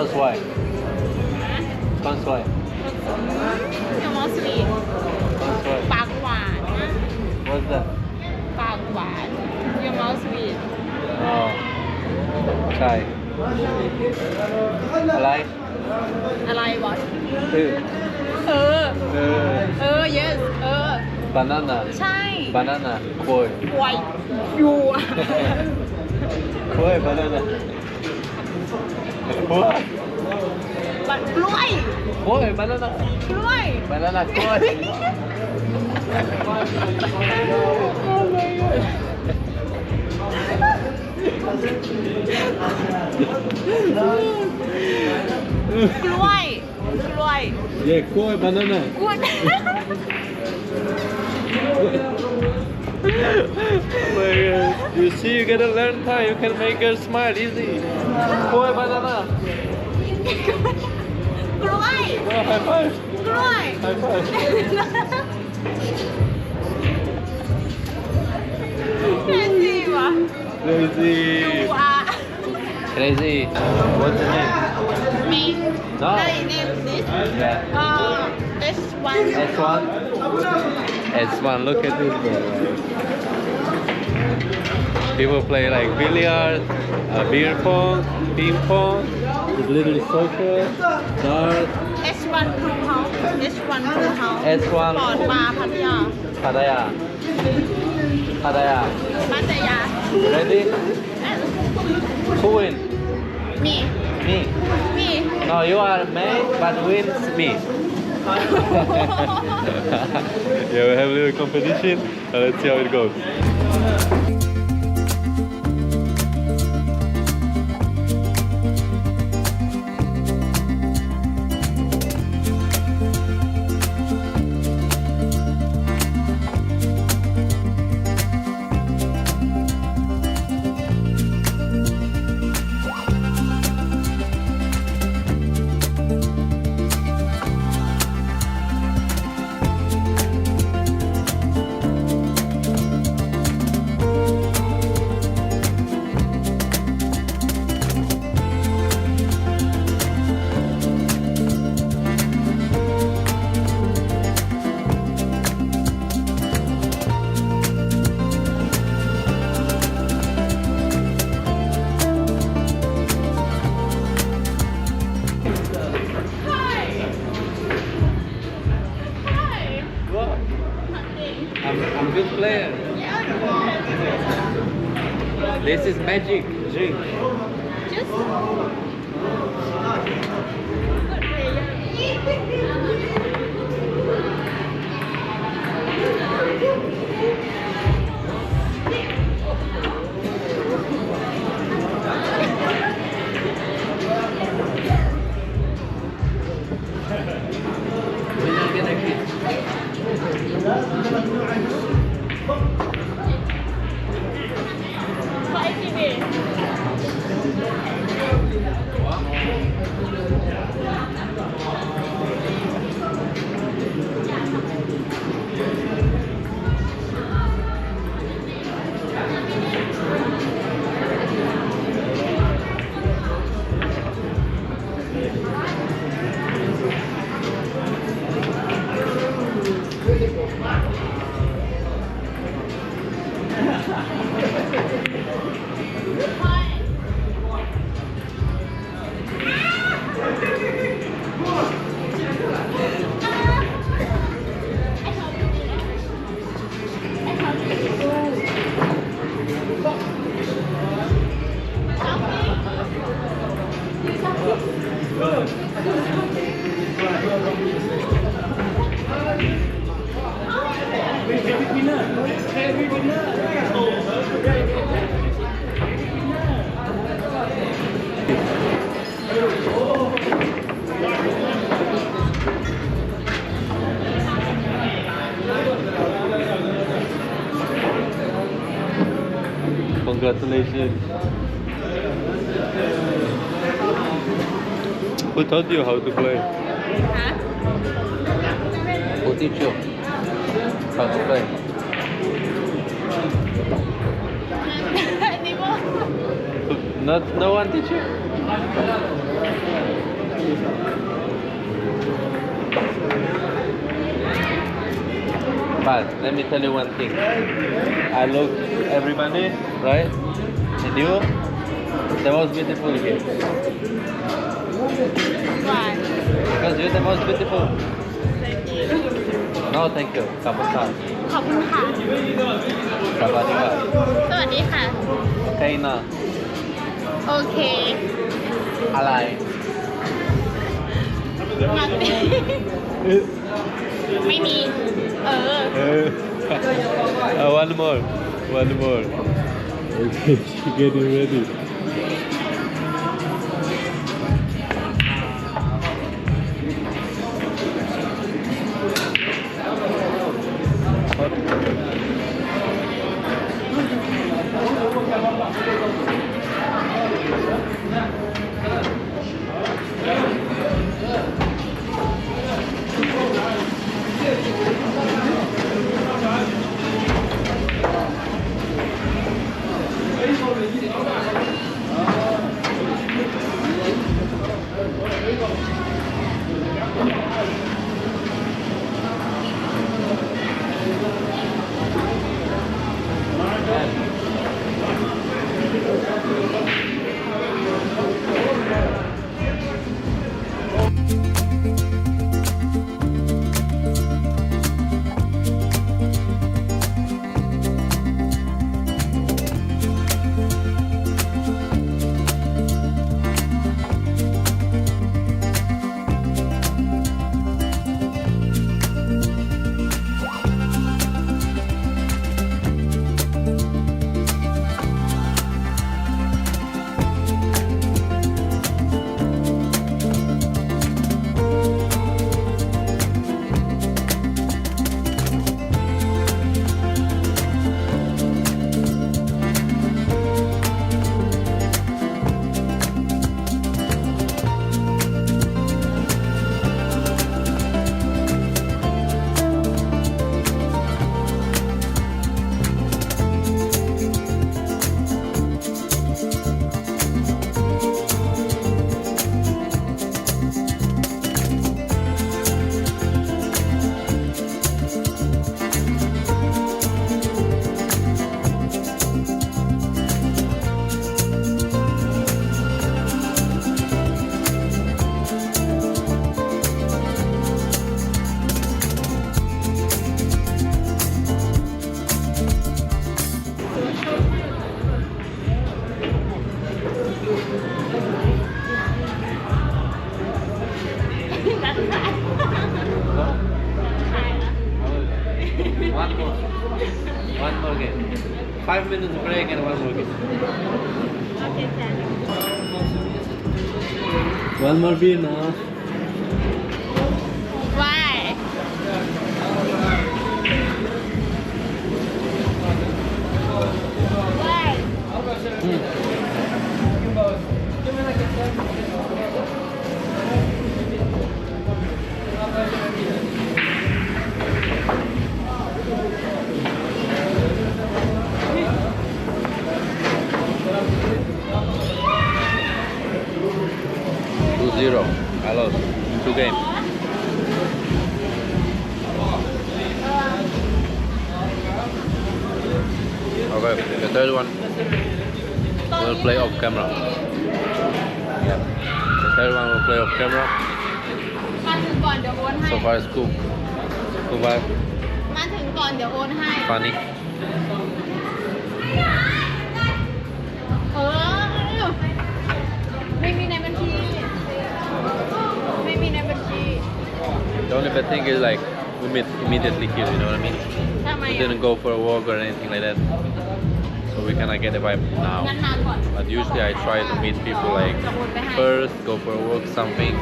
con xoài. Con xoài. You're more sweet Con xoài. ปากหวานนะ What's that? ปากหวาน You're more sweet Oh. ใช่อะไร อะไรวะ เออ เออ เออ yes เออ banana ใช่ banana กล้วย กล้วยอยู่ กล้วย banana กล้วย บัดกล้วย กล้วย banana กล้วย banana กล้วย กล้วยกล้วย Yeah, กล้วย banana กล้วย Oh my god. You see, you gotta learn how you can make her smile easy. Koi banana. กล้วย Oh, high five. กล้วย High five. แค่สิวะ Crazy. ดูอ่ะ Crazy. What's the name? me No. I name this Yeah. S1 S1. S1. Look at this bro. People play like billiards, beer pong, ping pong. It's literally soccer, dart, S1 Crew House S1 Crew House S1 ปอดบาร์พัทยา Pattaya. Pattaya. พัทยา Ready? Who win? มี Me. มี No, you are May, but wins me. Yeah, we have a little competition. Let's see how it goes. What? I'm good player. This is magic drink. just We're not gonna quit. What is it? Congratulations. Who taught you how to play? ฮะ Who teach you how to play? อันนี้ก็ No one teach you? But let me tell you one thing. I look everybody, right? And you, the most beautiful here. Why? Because you're the most beautiful. Thank you. No, thank you. Kamusta? ขอบคุณค่ะ Sawadika. สวัสดีค่ะ Okay na. โอเค Alay. นักไม่มี One more. One more. Okay, she getting ready. One more game. 5 minutes break and one more game. Okay, Dad. One more beer now. Why? Why? Zero. I lost. 2 games. Okay, the third one will play off camera. Yeah. The third one will play off camera. มาถึงก่อนเดี๋ยวโอนให้ So far it's cool. Cool vibe. มาถึงก่อนเดี๋ยวโอนให้ Funny. ไม่มีในบัญชี ไม่มีในบัญชี The only bad thing is like we meet immediately here, you know what I mean? ทำไม We อ่ะ didn't go for a walk or anything like that. So we cannot get the vibe งั้น now. มาก่อน But usually I try to meet people like first, go for a walk, something,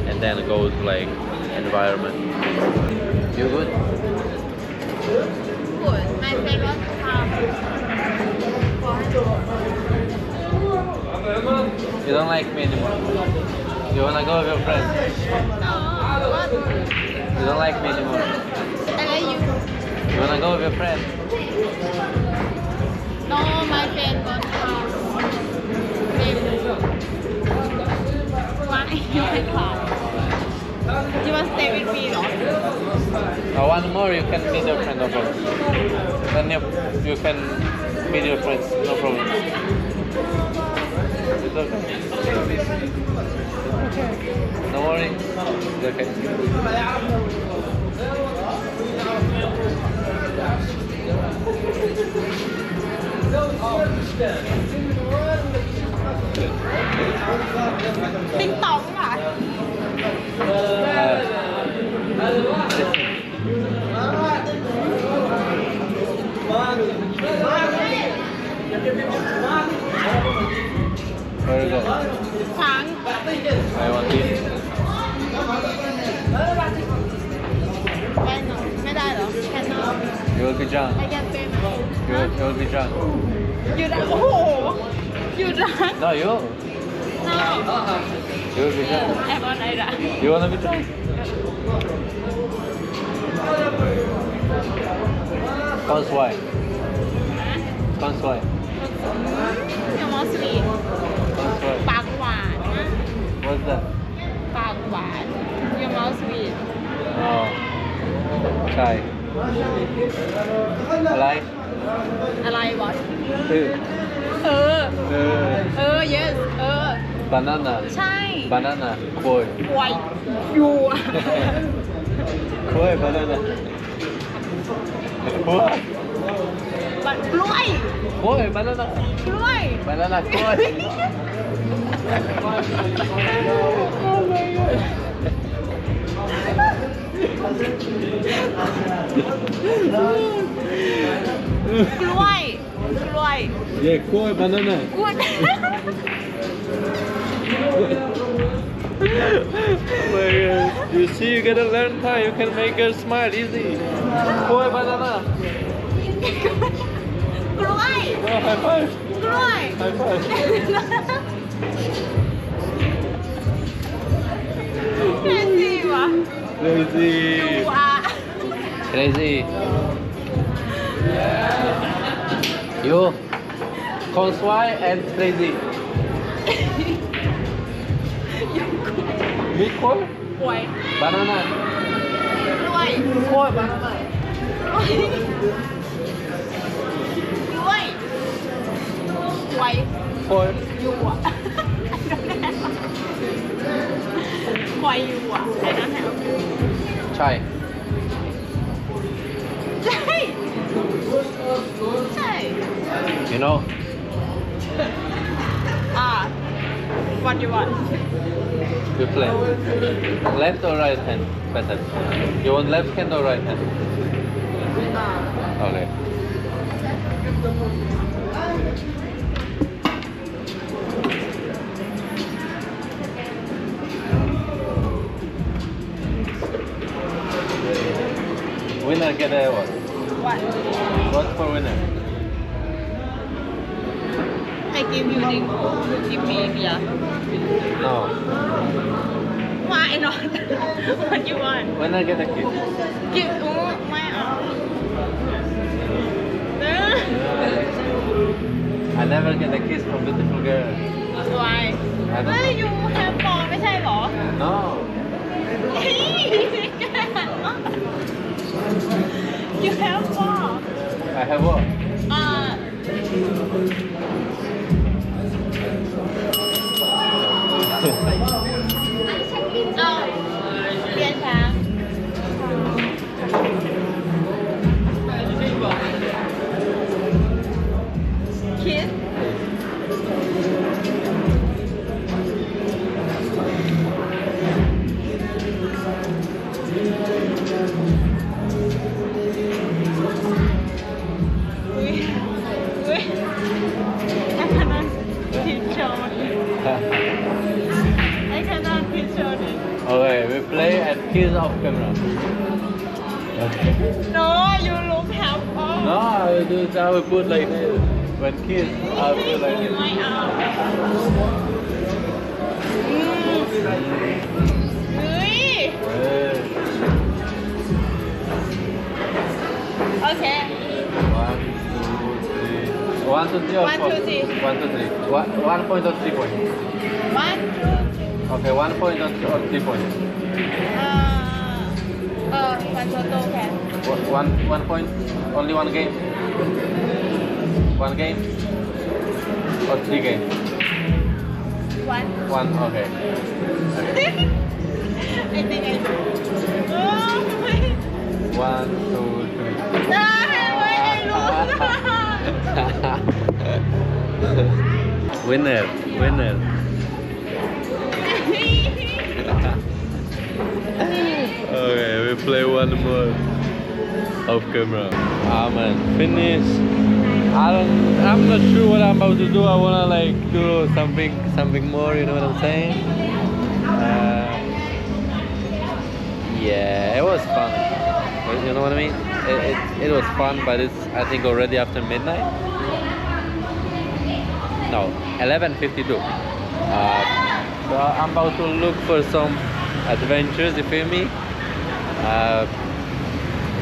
and then go to like environment. You good? ปวดไม่เป็นรถทำ You don't like me anymore. You wanna go with your friends? You don't like me anymore.อะไรอยู่ You wanna go with your friends? No my friend got car why you like car you wanna stay with me เหรอ One more, you can meet your friend, no problem. Then you can meet your friends, no problem. It's okay. No worry. It's okay. ติ๊งตองว่ะ Very good. ช้าง I want this. ไม่ได้เหรอ cannot You will be drunk. I can pay You will be drunk. อยู่ดังโอ้โหอยู่ดัง No, you. no You will be drunk. แอบอะไรล่ะ You wanna be drunk? Cause why? Cause why? อย่ามอสวี Cause why? ปากหวานนะ What's that? ปากหวานอย่ามอสวี Oh. Chai. Like? อะไรวะ Uh. เออ yes เออ Banana. ใช่ Banana. Koi. ไวอยู่อะ Koi banana. What? บัตรกล้วย Koi banana. กล้วย Banana koi. Oh my god. กล้วยกล้วย Yeah, koi banana. กล้วย Oh my god. You see, you gotta learn how you can make her smile easy. Koi banana. กล้วย Oh, high five. กล้วย High five. เล่นดีวะ Crazy. ดูอ่ะ Crazy. You. Conswai and crazy. Me koi? กล้วย Banana. กล้วย Koi banana. กล้วยกล้วย Koi. อยู่อ่ะกล้วยอยู่อ่ะไอ้นั่นแหละ Chai. ใช่ใช่ You know? what you want You play. Left or right hand? Better. You want left hand or right hand? Okay. Winner get a what? what What for winner? I give you drink give me beer No. why not what you want Winner get a kiss. give ไม่เอา I never get a kiss from beautiful girl. why I don't เฮ้ย know. you have ฟองไม่ใช่เหรอ No. you have ฟอง I have what? เอาเรียนช้างคิด อุ้ยอุ้ยI cannot picture it I cannot picture it Okay, we play and kiss off camera. Okay. no you look helpful No, I will do it. I will put like this. When kiss, I will put like this. ไม่เอาเฮ้ย Hey. โอเค One, two, three or One, four? two, three. 1, 2, 3. One point or 3 points? one Okay, 1 point or 3 points? one total can. One point? Only one game? One game? Or 3 games? One. One, okay. I think I do. Oh my. 1, 2, 3. Ah, why I lose? Winner, winner. Okay, we play one more off camera. Man, finish. I'm not sure what I'm about to do. I wanna like do something more. You know what I'm saying? Yeah, it was fun. You know what I mean? It was fun, but it's I think already after midnight. No, 11:52. So I'm about to look for some adventures. You feel me?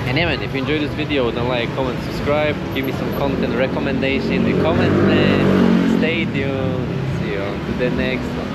And yeah, man, if you enjoyed this video, then like, comment, subscribe, give me some content recommendation in the comments, man. Stay tuned. See you on to the next one.